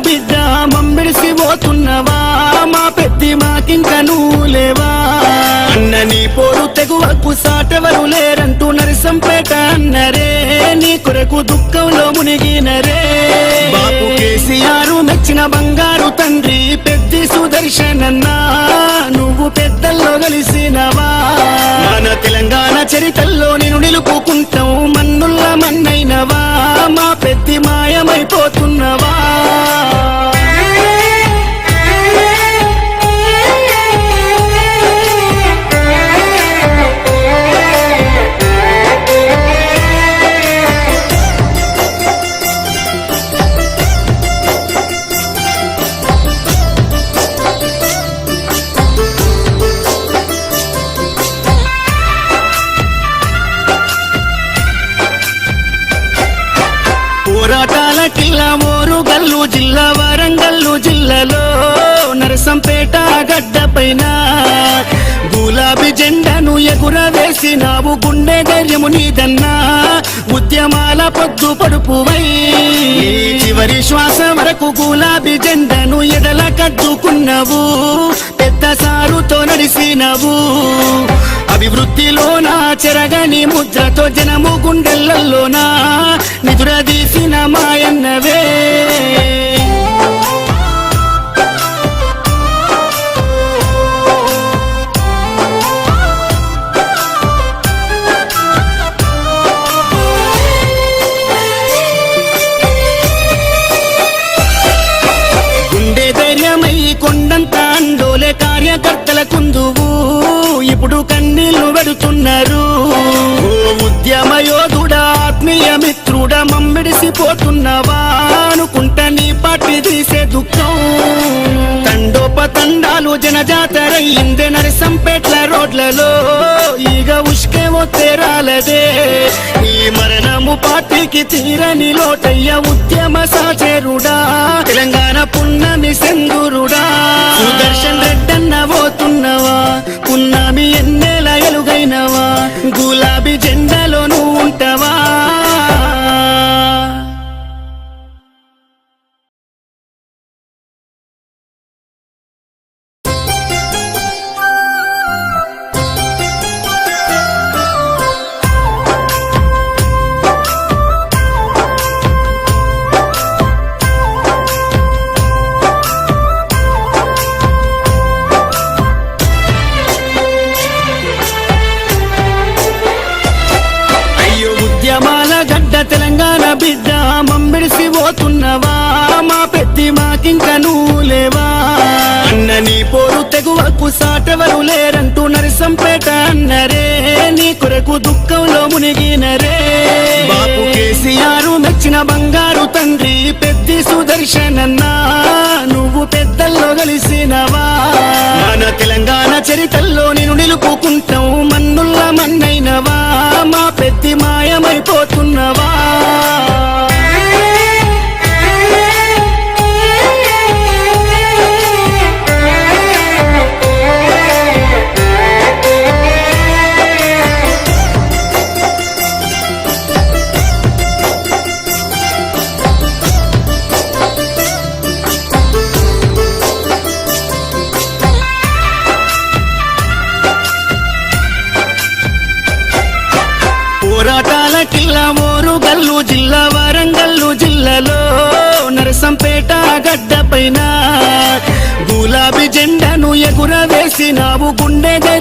బిడ్డ మమ్మిడిసి పోతున్నవా మా పెద్ది మాకింక నువ్వు లేవా అన్న నీ పోరు తెగువకు సాటెవరు లేరంటూ నరసంపేట అన్నరే నీ కొరకు దుఃఖంలో మునిగినరే బాపు కేసీఆర్ మెచ్చిన బంగారు తండ్రి పెద్ది సుదర్శనన్నా నువ్వు పెద్దల్లో కలిసినవా మన తెలంగాణ చరితల్లో నేను నిలుపుకుంటాం మన్నుల్ల మన్నైనవా మా పెద్ది మాయమైపోతున్నవా పోరాటాల కిల్లా మోరుగల్లు జిల్లా వరంగల్లు జిల్లాలో నరసంపేట గడ్డ పైన గులాబీ జెండాను ఎగురవేసినావు గుండె ధైర్యము నీదన్నా ఉద్యమాల పొద్దు పడుపువై చివరి శ్వాస వరకు గులాబీ జెండాను ఎదల కట్టుకున్నావు పెద్ద సారుతో నడిసినవు అభివృద్ధిలోనా చెరగని ముద్రతో జనము గుండెలలోనా నిదురదీసిన మాయన్నవే గుండె ధైర్యమై కొండంత అండోలే కార్యకర్తల కుందువు ఇప్పుడు కన్నీళ్లు పెడుతున్నారు ఉద్యమ యోధుడా ఆత్మీయ మిత్రుడా మమ్మిడిసిపోతున్నవా అనుకుంట నీ పార్టీ తీసే దుఃఖం తండోపతండాలు జనజాతరయ్యిందే నరసంపేట్ల రోడ్లలో ఈగ ఉష్కే ఒత్తేరాలదే ఈ మరణము పార్టీకి తీరని లోటయ్య ఉద్యమ సాచేరుడా తెలంగాణ పున్నమి సెందురుడా సుదర్శన్ రెడ్డన్న పోతున్నవా పున్నమి ఎన్నేల ఎలుగైనవా గులాబీ జెండాలో నువ్వు ఉంటావా ఉద్యమాల గడ్డ తెలంగాణ బిడ్డ మమ్మిడిసి పోతున్నవా మా పెద్ది మాకింక నువ్వు లేవా అన్న నీ పోరు తెగువకు సాటెవరు లేరంటూ నరసంపేట అన్నరే నీ కొరకు దుఃఖంలో మునిగినరే బాపు కేసీఆర్ మెచ్చిన బంగారు తండ్రి పెద్ది సుదర్శనన్నా నువ్వు పెద్దల్లో కలిసినవా మన తెలంగాణ చరితల్లో నేను నిలుపుకుంటాం మన్నుల్ల మన్నైనవా మా పెద్ది మాయమైపోతున్నవా పోరాటాల కిల్లా మోరుగల్లు జిల్లా వరంగల్లు జిల్లాలో నరసంపేట గడ్డ పైన గులాబీ జెండాను ఎగురవేసినావు గుండె ధైర్యం